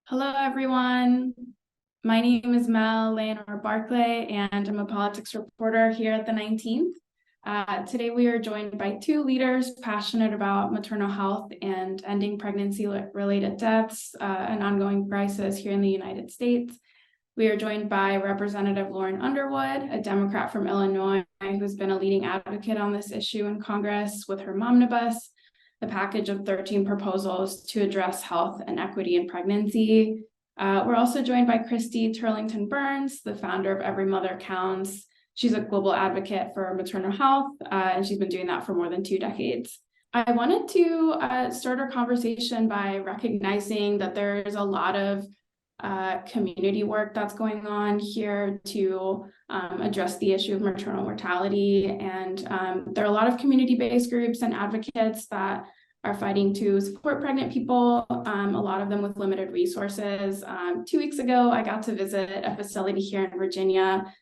Hello, everyone. My name is Leonor Barclay, and I'm a politics reporter here at the 19th. Today, we are joined by two leaders passionate about maternal health and ending pregnancy-related deaths, an ongoing crisis here in the United States. We are joined by Representative Lauren Underwood, a Democrat from Illinois, who's been a leading advocate on this issue in Congress with her Momnibus, the package of 13 proposals to address health and equity in pregnancy. We're also joined by Christy Turlington Burns, the founder of Every Mother Counts. She's a global advocate for maternal health, and she's been doing that for more than 2 decades. I wanted to start our conversation by recognizing that there's a lot of community work that's going on here to address the issue of maternal mortality. And there are a lot of community-based groups and advocates that are fighting to support pregnant people, a lot of them with limited resources. 2 weeks ago, I got to visit a facility here in Virginia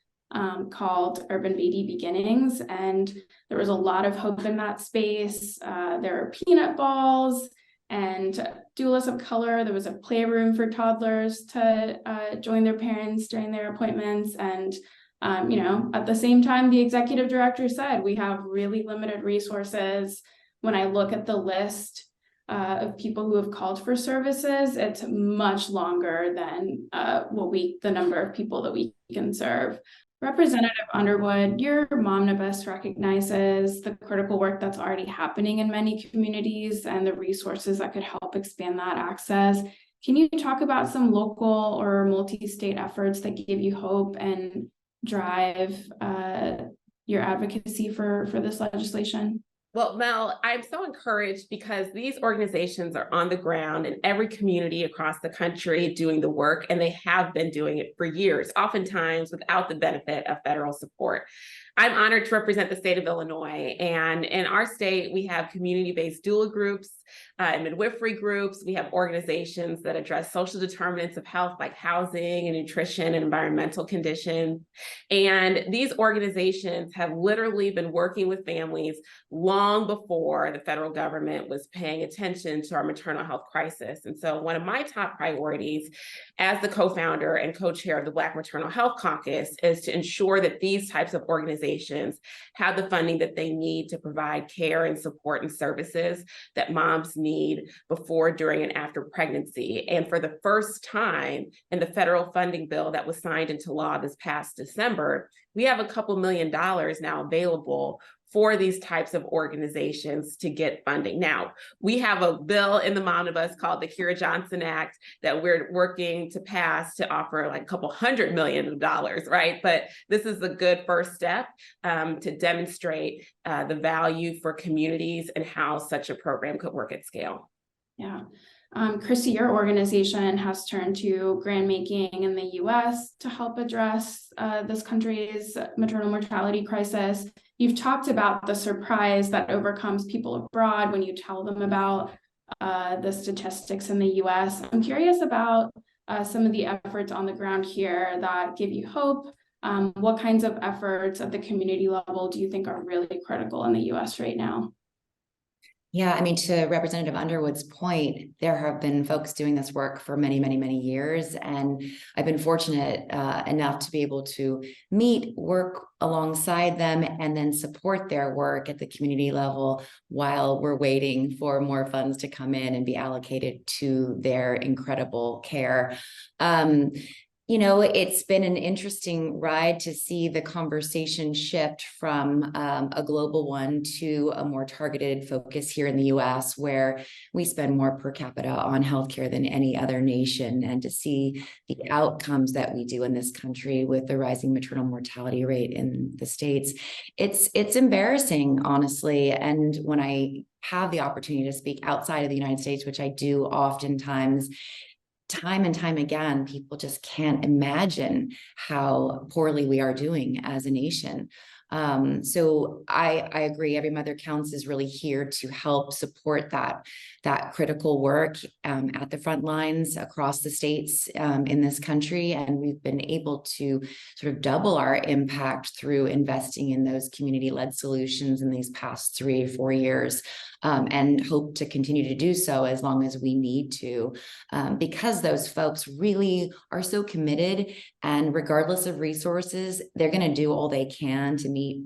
called Urban Baby Beginnings, and there was a lot of hope in that space. There are peanut balls and doulas of color. There was a playroom for toddlers to join their parents during their appointments. And, at the same time, the executive director said, we have really limited resources. When I look at the list of people who have called for services, it's much longer than the number of people that we can serve. Representative Underwood, your Momnibus recognizes the critical work that's already happening in many communities and the resources that could help expand that access. Can you talk about some local or multi-state efforts that give you hope and drive your advocacy for this legislation? Well, Mel, I'm so encouraged because these organizations are on the ground in every community across the country doing the work, and they have been doing it for years, oftentimes without the benefit of federal support. I'm honored to represent the state of Illinois, and in our state, we have community-based doula groups and midwifery groups. We have organizations that address social determinants of health like housing and nutrition and environmental conditions. And these organizations have literally been working with families long before the federal government was paying attention to our maternal health crisis. And so one of my top priorities as the co-founder and co-chair of the Black Maternal Health Caucus is to ensure that these types of organizations have the funding that they need to provide care and support and services that moms need before, during, and after pregnancy. And for the first time in the federal funding bill that was signed into law this past December, we have a couple $1 million now available for these types of organizations to get funding. Now, we have a bill in the Momnibus called the Kira Johnson Act that we're working to pass to offer like a couple $100 million, right? But this is a good first step to demonstrate the value for communities and how such a program could work at scale. Yeah. Christy, your organization has turned to grant making in the US to help address this country's maternal mortality crisis. You've talked about the surprise that overcomes people abroad when you tell them about the statistics in the US. I'm curious about some of the efforts on the ground here that give you hope. What kinds of efforts at the community level do you think are really critical in the US right now? Yeah, I mean, to Representative Underwood's point, there have been folks doing this work for many, many, many years. And I've been fortunate enough to be able to meet, work alongside them, and then support their work at the community level while we're waiting for more funds to come in and be allocated to their incredible care. It's been an interesting ride to see the conversation shift from a global one to a more targeted focus here in the US, where we spend more per capita on healthcare than any other nation, and to see the outcomes that we do in this country with the rising maternal mortality rate in the States. It's embarrassing, honestly. And when I have the opportunity to speak outside of the United States, which I do oftentimes, time and time again, people just can't imagine how poorly we are doing as a nation. So I agree. Every Mother Counts is really here to help support that critical work at the front lines across the states in this country. And we've been able to sort of double our impact through investing in those community-led solutions in these past 3 or 4 years. and hope to continue to do so as long as we need to, because those folks really are so committed, and regardless of resources, they're going to do all they can to meet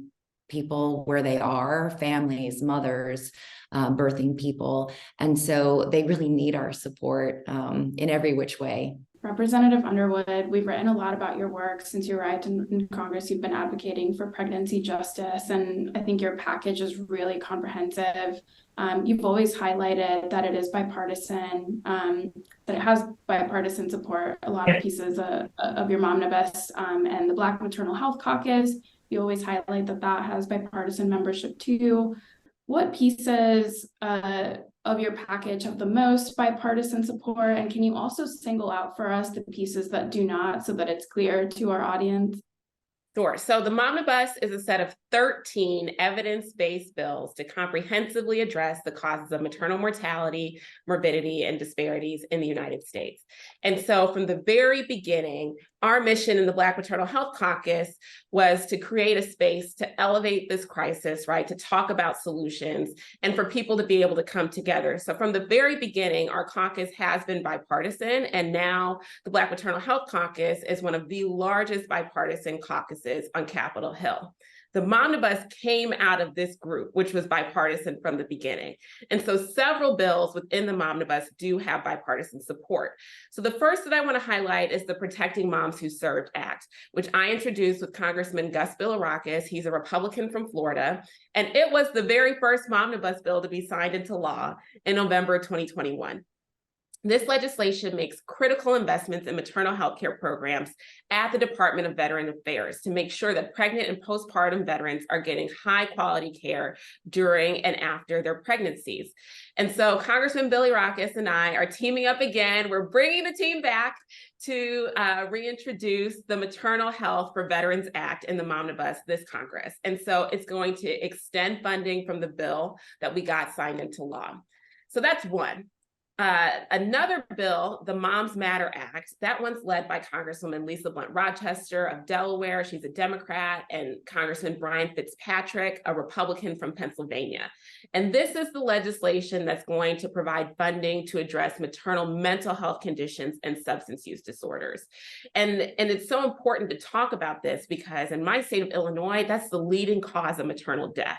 people where they are, families, mothers, birthing people. And so they really need our support in every which way. Representative Underwood, we've written a lot about your work since you arrived in Congress. You've been advocating for pregnancy justice, and I think your package is really comprehensive. You've always highlighted that it is bipartisan, that it has bipartisan support. A lot of pieces of your Momnibus and the Black Maternal Health Caucus, you always highlight that that has bipartisan membership too. What pieces of your package have the most bipartisan support? And can you also single out for us the pieces that do not, so that it's clear to our audience? Sure. So the Momnibus is a set of 13 evidence-based bills to comprehensively address the causes of maternal mortality, morbidity, and disparities in the United States. And so from the very beginning, our mission in the Black Maternal Health Caucus was to create a space to elevate this crisis, right, to talk about solutions and for people to be able to come together. So from the very beginning, our caucus has been bipartisan, and now the Black Maternal Health Caucus is one of the largest bipartisan caucuses on Capitol Hill. The Momnibus came out of this group, which was bipartisan from the beginning. And so several bills within the Momnibus do have bipartisan support. So the first that I want to highlight is the Protecting Moms Who Served Act, which I introduced with Congressman Gus Bilirakis. He's a Republican from Florida. And it was the very first Momnibus bill to be signed into law in November 2021. This legislation makes critical investments in maternal health care programs at the Department of Veteran Affairs to make sure that pregnant and postpartum veterans are getting high quality care during and after their pregnancies. And so Congressman Bilirakis and I are teaming up again. We're bringing the team back to reintroduce the Maternal Health for Veterans Act in the Momnibus this Congress. And so it's going to extend funding from the bill that we got signed into law. So that's one. Another bill, the Moms Matter Act, that one's led by Congresswoman Lisa Blunt Rochester of Delaware. She's a Democrat, and Congressman Brian Fitzpatrick, a Republican from Pennsylvania. And this is the legislation that's going to provide funding to address maternal mental health conditions and substance use disorders. And it's so important to talk about this because in my state of Illinois, that's the leading cause of maternal death.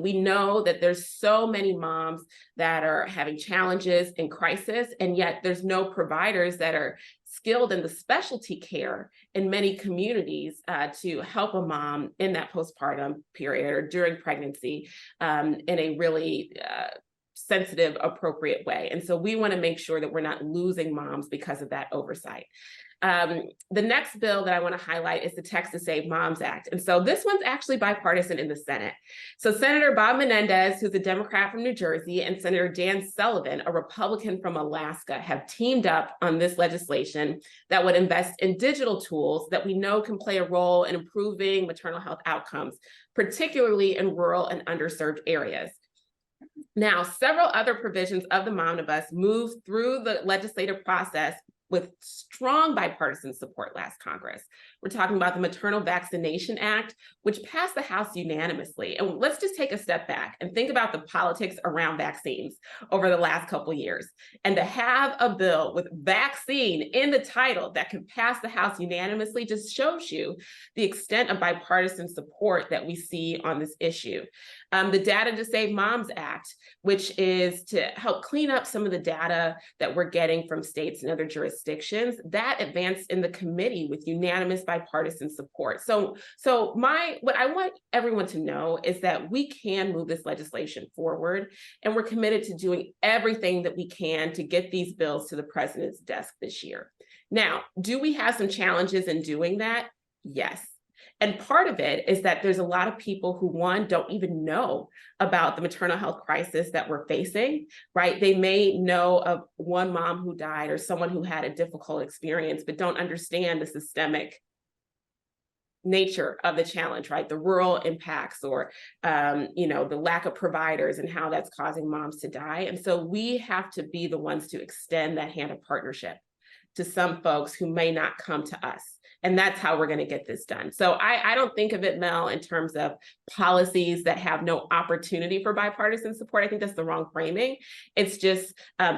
We know that there's so many moms that are having challenges in crisis, and yet there's no providers that are skilled in the specialty care in many communities to help a mom in that postpartum period or during pregnancy in a really sensitive, appropriate way. And so we want to make sure that we're not losing moms because of that oversight. The next bill that I want to highlight is the Texas Save Moms Act. And so this one's actually bipartisan in the Senate. So Senator Bob Menendez, who's a Democrat from New Jersey, and Senator Dan Sullivan, a Republican from Alaska, have teamed up on this legislation that would invest in digital tools that we know can play a role in improving maternal health outcomes, particularly in rural and underserved areas. Now, several other provisions of the Momnibus moved through the legislative process with strong bipartisan support last Congress. We're talking about the Maternal Vaccination Act, which passed the House unanimously. And let's just take a step back and think about the politics around vaccines over the last couple of years. And to have a bill with vaccine in the title that can pass the House unanimously just shows you the extent of bipartisan support that we see on this issue. The Data to Save Moms Act, which is to help clean up some of the data that we're getting from states and other jurisdictions, that advanced in the committee with unanimous bipartisan support. So what I want everyone to know is that we can move this legislation forward, and we're committed to doing everything that we can to get these bills to the president's desk this year. Now, do we have some challenges in doing that? Yes. And part of it is that there's a lot of people who, one, don't even know about the maternal health crisis that we're facing, right? They may know of one mom who died or someone who had a difficult experience, but don't understand the systemic nature of the challenge, right? The rural impacts or, the lack of providers and how that's causing moms to die. And so we have to be the ones to extend that hand of partnership to some folks who may not come to us. And that's how we're going to get this done. So I don't think of it, Mel, in terms of policies that have no opportunity for bipartisan support. I think that's the wrong framing. It's just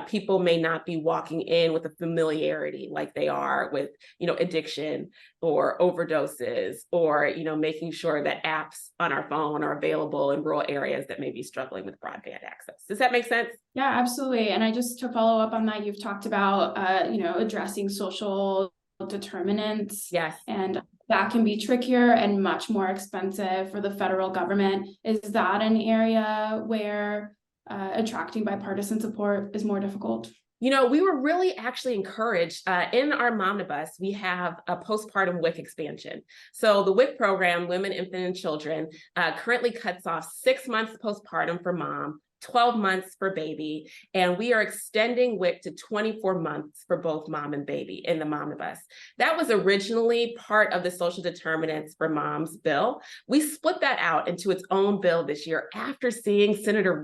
people may not be walking in with a familiarity like they are with, addiction or overdoses, or, making sure that apps on our phone are available in rural areas that may be struggling with broadband access. Does that make sense? Yeah, absolutely. And I just to follow up on that, you've talked about, addressing social determinants. Yes. And that can be trickier and much more expensive for the federal government. Is that an area where attracting bipartisan support is more difficult? We were really actually encouraged in our Momnibus. We have a postpartum WIC expansion. So the WIC program, Women, Infant, and Children, currently cuts off 6 months postpartum for mom, 12 months for baby, and we are extending WIC to 24 months for both mom and baby in the Momnibus. That was originally part of the social determinants for moms bill. We split that out into its own bill this year after seeing Senator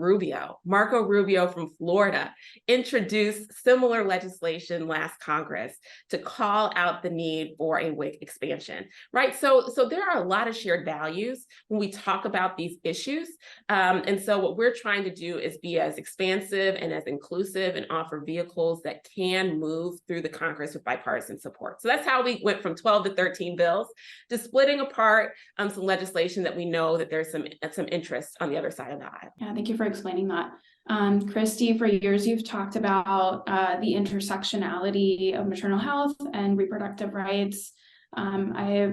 Marco Rubio from Florida, introduce similar legislation last Congress to call out the need for a WIC expansion, right? So there are a lot of shared values when we talk about these issues. And so what we're trying to do is be as expansive and as inclusive and offer vehicles that can move through the Congress with bipartisan support. So that's how we went from 12 to 13 bills to splitting apart some legislation that we know that there's some interest on the other side of the aisle. Yeah, thank you for explaining that. Christy, for years you've talked about the intersectionality of maternal health and reproductive rights. I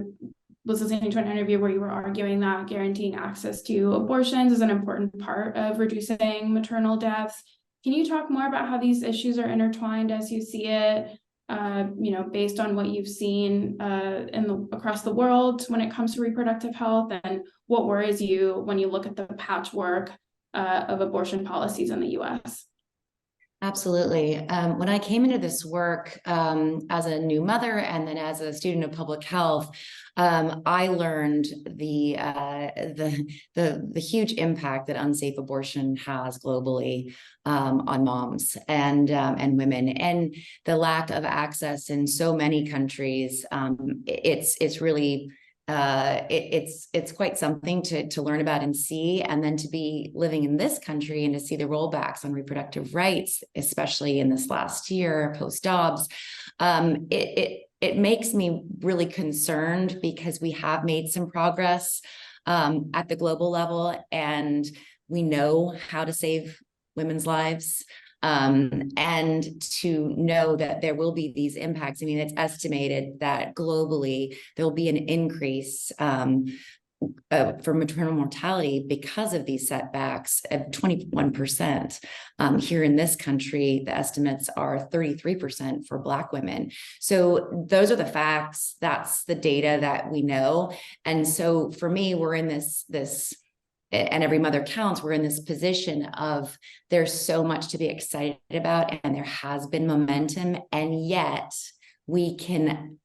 was listening to an interview where you were arguing that guaranteeing access to abortions is an important part of reducing maternal deaths. Can you talk more about how these issues are intertwined as you see it, based on what you've seen across the world when it comes to reproductive health, and what worries you when you look at the patchwork of abortion policies in the U.S.? Absolutely. When I came into this work as a new mother and then as a student of public health, I learned the huge impact that unsafe abortion has globally on moms and women, and the lack of access in so many countries. It's really it's quite something to learn about and see, and then to be living in this country and to see the rollbacks on reproductive rights, especially in this last year post Dobbs. It makes me really concerned because we have made some progress at the global level, and we know how to save women's lives. And to know that there will be these impacts. I mean, it's estimated that globally there will be an increase for maternal mortality because of these setbacks of 21%. Here in this country, the estimates are 33% for Black women. So those are the facts. That's the data that we know. And so for me, we're in this and every mother counts, we're in this position of there's so much to be excited about, and there has been momentum, and yet we can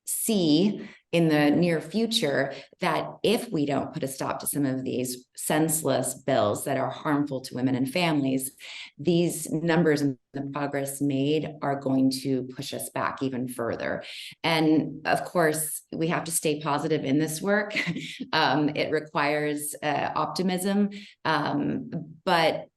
see in the near future that if we don't put a stop to some of these senseless bills that are harmful to women and families, these numbers and the progress made are going to push us back even further. And of course, we have to stay positive in this work. It requires optimism, but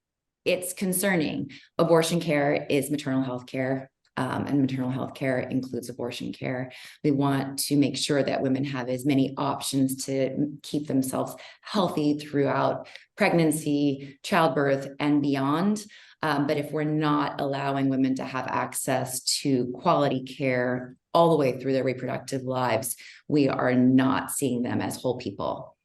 it's concerning. Abortion care is maternal health care. And maternal health care includes abortion care. We want to make sure that women have as many options to keep themselves healthy throughout pregnancy, childbirth, and beyond. But if we're not allowing women to have access to quality care all the way through their reproductive lives, we are not seeing them as whole people.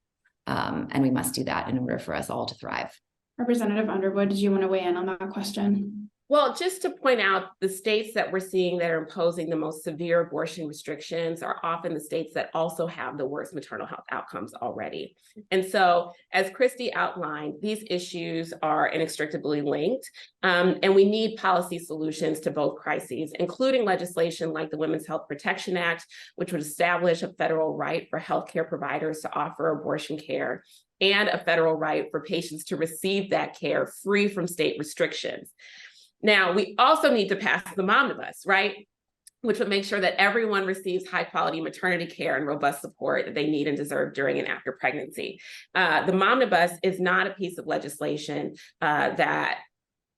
And we must do that in order for us all to thrive. Representative Underwood, did you want to weigh in on that question? Well, just to point out, the states that we're seeing that are imposing the most severe abortion restrictions are often the states that also have the worst maternal health outcomes already. And so, as Christy outlined, these issues are inextricably linked, and we need policy solutions to both crises, including legislation like the Women's Health Protection Act, which would establish a federal right for healthcare providers to offer abortion care, and a federal right for patients to receive that care free from state restrictions. Now, we also need to pass the Momnibus, right? which would make sure that everyone receives high quality maternity care and robust support that they need and deserve during and after pregnancy. The Momnibus is not a piece of legislation that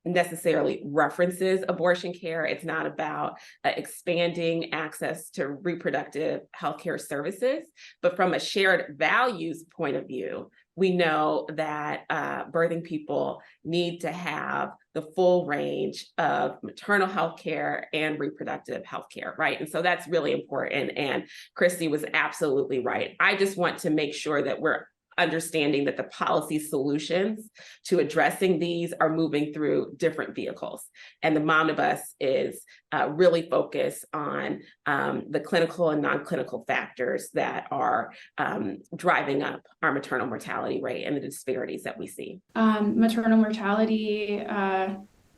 necessarily references abortion care. It's not about expanding access to reproductive healthcare services, but from a shared values point of view, we know that birthing people need to have the full range of maternal health care and reproductive health care, right? And so that's really important. And Christy was absolutely right. I just want to make sure that we're understanding that the policy solutions to addressing these are moving through different vehicles. And the Momnibus is really focused on the clinical and non-clinical factors that are driving up our maternal mortality rate and the disparities that we see. Maternal mortality,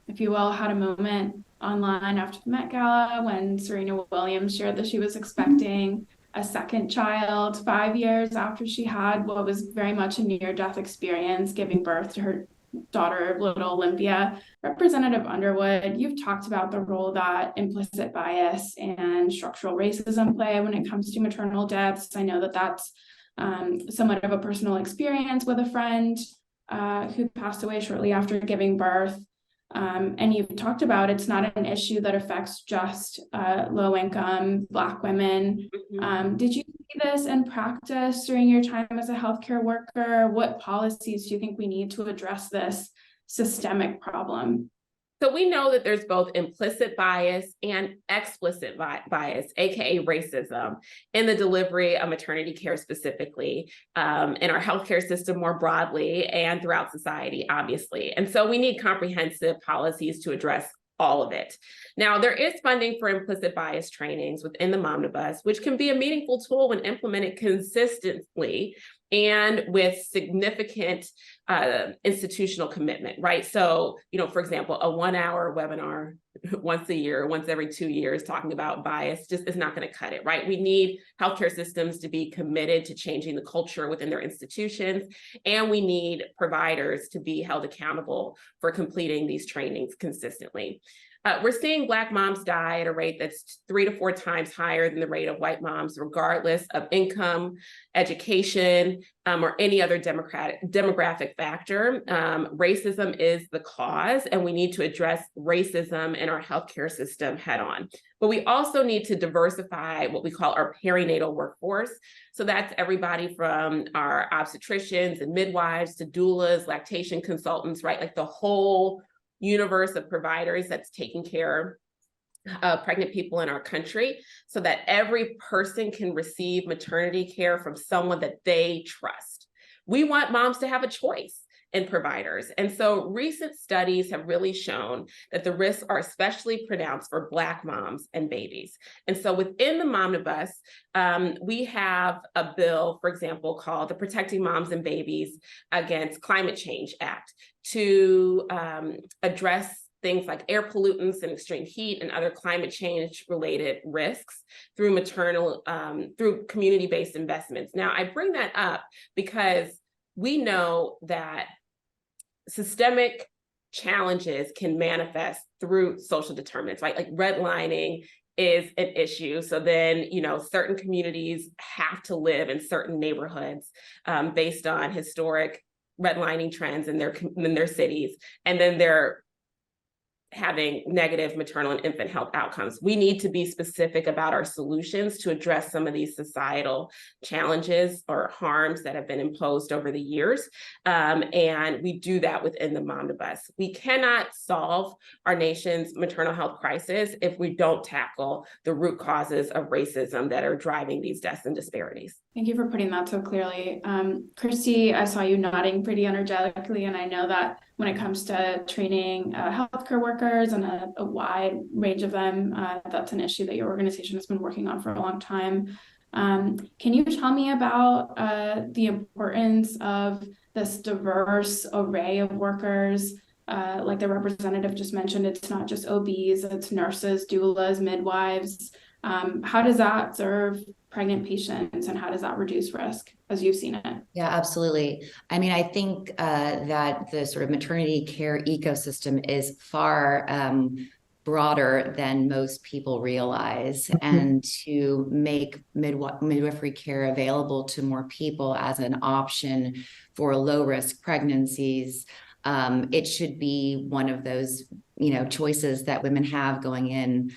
if you will, had a moment online after the Met Gala when Serena Williams shared that she was expecting a second child 5 years after she had what was very much a near-death experience, giving birth to her daughter, little Olympia. Representative Underwood, you've talked about the role that implicit bias and structural racism play when it comes to maternal deaths. I know that that's somewhat of a personal experience with a friend who passed away shortly after giving birth. And you've talked about it's not an issue that affects just low-income Black women. Mm-hmm. Did you see this in practice during your time as a healthcare worker? What policies do you think we need to address this systemic problem? So we know that there's both implicit bias and explicit bias, aka racism, in the delivery of maternity care specifically, in our healthcare system more broadly, and throughout society, obviously. And so we need comprehensive policies to address all of it. Now, there is funding for implicit bias trainings within the Momnibus, which can be a meaningful tool when implemented consistently and with significant institutional commitment, right? So, for example, a 1-hour webinar once a year, once every 2 years, talking about bias just is not going to cut it, right? We need healthcare systems to be committed to changing the culture within their institutions, and we need providers to be held accountable for completing these trainings consistently. We're seeing Black moms die at a rate that's 3 to 4 times higher than the rate of white moms, regardless of income, education, or any other demographic factor. Racism is the cause, and we need to address racism in our healthcare system head on. But we also need to diversify what we call our perinatal workforce. So that's everybody from our obstetricians and midwives to doulas, lactation consultants, right? Like the whole universe of providers that's taking care of pregnant people in our country, so that every person can receive maternity care from someone that they trust. We want moms to have a choice in providers. And so recent studies have really shown that the risks are especially pronounced for Black moms and babies. And so within the Momnibus, we have a bill, for example, called the Protecting Moms and Babies Against Climate Change Act, to address things like air pollutants and extreme heat and other climate change related risks through through community-based investments. Now, I bring that up because we know that systemic challenges can manifest through social determinants, right? Like redlining is an issue. So then, certain communities have to live in certain neighborhoods based on historic redlining trends in their cities, and then they're having negative maternal and infant health outcomes. We need to be specific about our solutions to address some of these societal challenges or harms that have been imposed over the years. And we do that within the Momnibus. We cannot solve our nation's maternal health crisis if we don't tackle the root causes of racism that are driving these deaths and disparities. Thank you for putting that so clearly. Christy, I saw you nodding pretty energetically, and I know that when it comes to training healthcare workers and a wide range of them, that's an issue that your organization has been working on for a long time. Can you tell me about the importance of this diverse array of workers? Like the representative just mentioned, it's not just OBs, it's nurses, doulas, midwives. How does that serve pregnant patients, and how does that reduce risk as you've seen it? Yeah, absolutely. I mean, I think that the sort of maternity care ecosystem is far broader than most people realize, and to make midwifery care available to more people as an option for low risk pregnancies. It should be one of those, choices that women have going in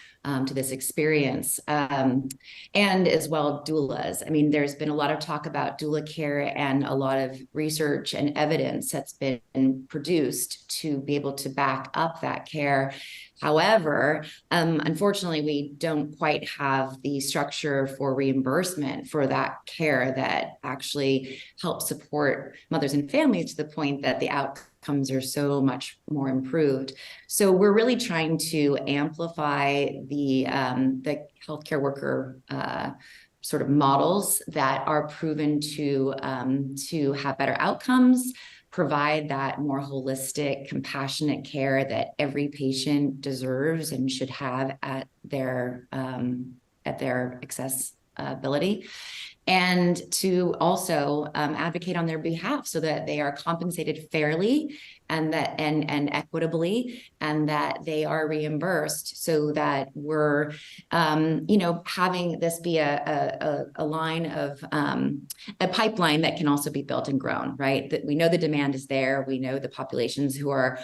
to this experience. And as well, doulas. I mean, there's been a lot of talk about doula care and a lot of research and evidence that's been produced to be able to back up that care. However, unfortunately, we don't quite have the structure for reimbursement for that care that actually helps support mothers and families to the point that the outcomes are so much more improved. So we're really trying to amplify the healthcare worker sort of models that are proven to have better outcomes, provide that more holistic, compassionate care that every patient deserves and should have at their accessibility, and to also advocate on their behalf so that they are compensated fairly and equitably, and that they are reimbursed, so that we're having this be a line of a pipeline that can also be built and grown, right? That we know the demand is there. We know the populations who are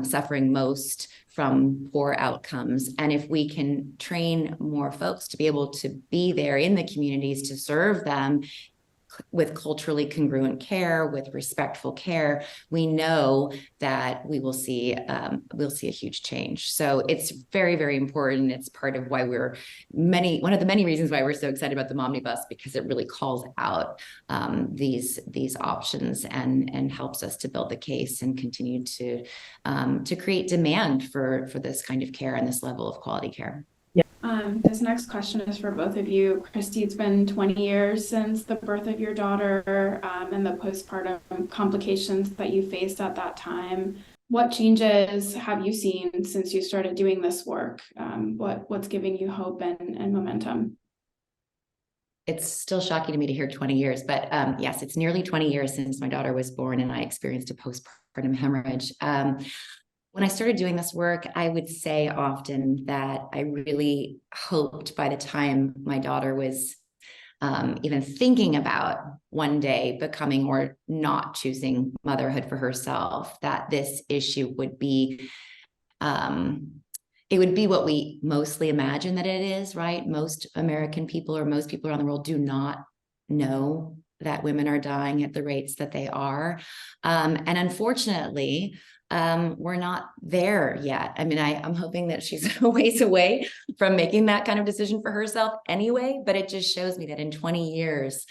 suffering most from poor outcomes. And if we can train more folks to be able to be there in the communities to serve them with culturally congruent care, with respectful care, we know that we'll see a huge change. So it's very, very important. It's part of why one of the many reasons why we're so excited about the Momnibus, because it really calls out these options and helps us to build the case and continue to create demand for this kind of care and this level of quality care. This next question is for both of you. Christy, it's been 20 years since the birth of your daughter and the postpartum complications that you faced at that time. What changes have you seen since you started doing this work? What's giving you hope and momentum? It's still shocking to me to hear 20 years, but yes, it's nearly 20 years since my daughter was born and I experienced a postpartum hemorrhage. When I started doing this work, I would say often that I really hoped by the time my daughter was even thinking about one day becoming or not choosing motherhood for herself, that this issue would be, it would be what we mostly imagine that it is, right? Most American people or most people around the world do not know that women are dying at the rates that they are. And unfortunately, we're not there yet. I mean, I'm hoping that she's a ways away from making that kind of decision for herself anyway, but it just shows me that in 20 years,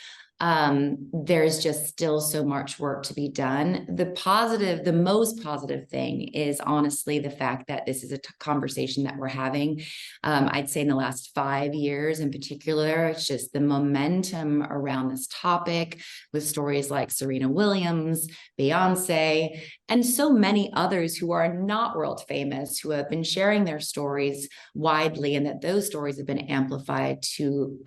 there's just still so much work to be done. The most positive thing is honestly the fact that this is a conversation that we're having. I'd say in the last 5 years in particular, it's just the momentum around this topic with stories like Serena Williams, Beyonce, and so many others who are not world famous, who have been sharing their stories widely, and that those stories have been amplified to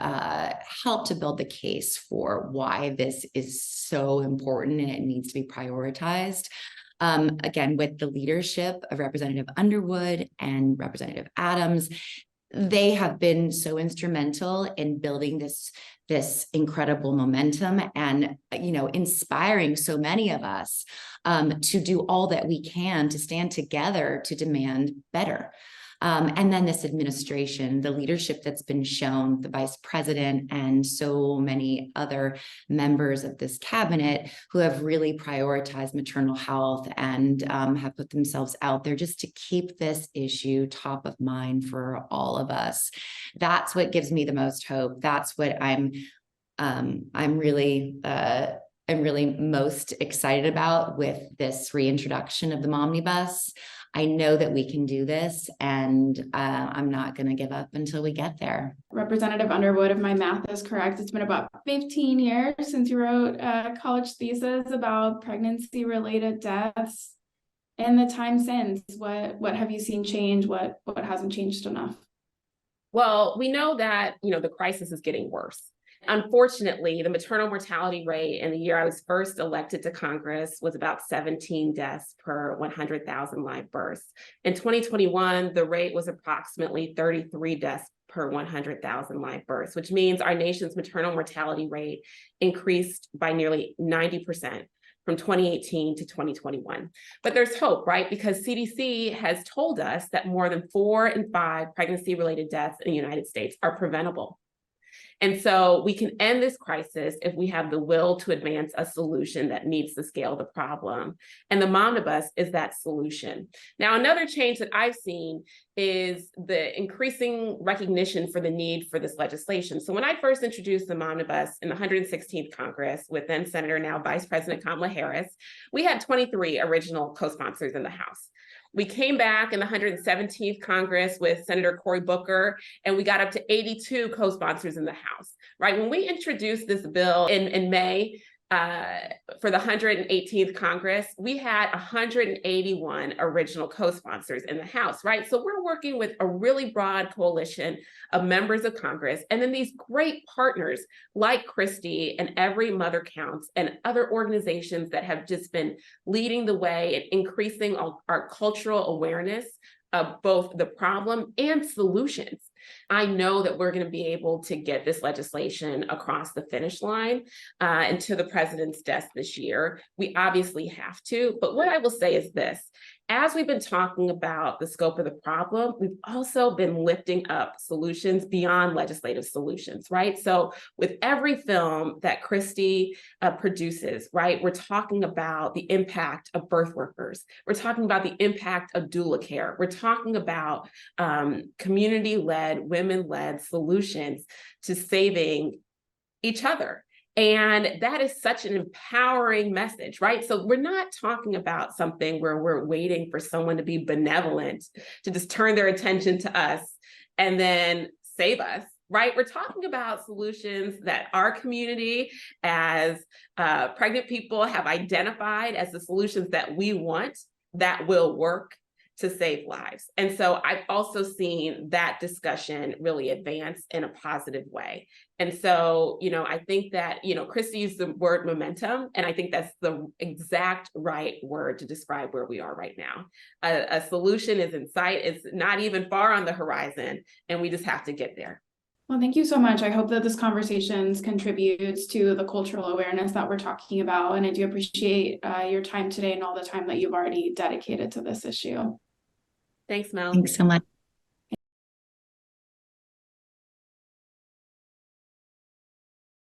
help to build the case for why this is so important and it needs to be prioritized. Again, with the leadership of Representative Underwood and Representative Adams, they have been so instrumental in building this incredible momentum and, inspiring so many of us to do all that we can to stand together to demand better. And then this administration, the leadership that's been shown, the vice president and so many other members of this cabinet who have really prioritized maternal health and have put themselves out there just to keep this issue top of mind for all of us. That's what gives me the most hope. That's what I'm really most excited about with this reintroduction of the Momnibus. I know that we can do this, and I'm not going to give up until we get there. Representative Underwood, if my math is correct, it's been about 15 years since you wrote a college thesis about pregnancy-related deaths. In the time since, what have you seen change? What hasn't changed enough? Well, we know that, the crisis is getting worse. Unfortunately, the maternal mortality rate in the year I was first elected to Congress was about 17 deaths per 100,000 live births. In 2021, the rate was approximately 33 deaths per 100,000 live births, which means our nation's maternal mortality rate increased by nearly 90% from 2018 to 2021. But there's hope, right? Because CDC has told us that more than 4 in 5 pregnancy-related deaths in the United States are preventable. And so we can end this crisis if we have the will to advance a solution that meets the scale of the problem. And the Momnibus is that solution. Now, another change that I've seen is the increasing recognition for the need for this legislation. So when I first introduced the Momnibus in the 116th Congress with then Senator, now Vice President Kamala Harris, we had 23 original co-sponsors in the House. We came back in the 117th Congress with Senator Cory Booker, and we got up to 82 co-sponsors in the House, right? When we introduced this bill in May for the 118th Congress, we had 181 original co-sponsors in the House, right? So we're working with a really broad coalition of members of Congress, and then these great partners like Christy and Every Mother Counts and other organizations that have just been leading the way and increasing our cultural awareness of both the problem and solutions. I know that we're going to be able to get this legislation across the finish line and to the president's desk this year. We obviously have to, but what I will say is this. As we've been talking about the scope of the problem, we've also been lifting up solutions beyond legislative solutions, right? So with every film that Christy produces, right, we're talking about the impact of birth workers. We're talking about the impact of doula care. We're talking about community-led, women-led solutions to saving each other. And that is such an empowering message, right? So we're not talking about something where we're waiting for someone to be benevolent, to just turn their attention to us and then save us, right? We're talking about solutions that our community as pregnant people have identified as the solutions that we want that will work to save lives. And so I've also seen that discussion really advance in a positive way. And so, I think that, Christy used the word momentum, and I think that's the exact right word to describe where we are right now. A solution is in sight. It's not even far on the horizon, and we just have to get there. Well, thank you so much. I hope that this conversation contributes to the cultural awareness that we're talking about. And I do appreciate your time today and all the time that you've already dedicated to this issue. Thanks, Mel. Thanks so much.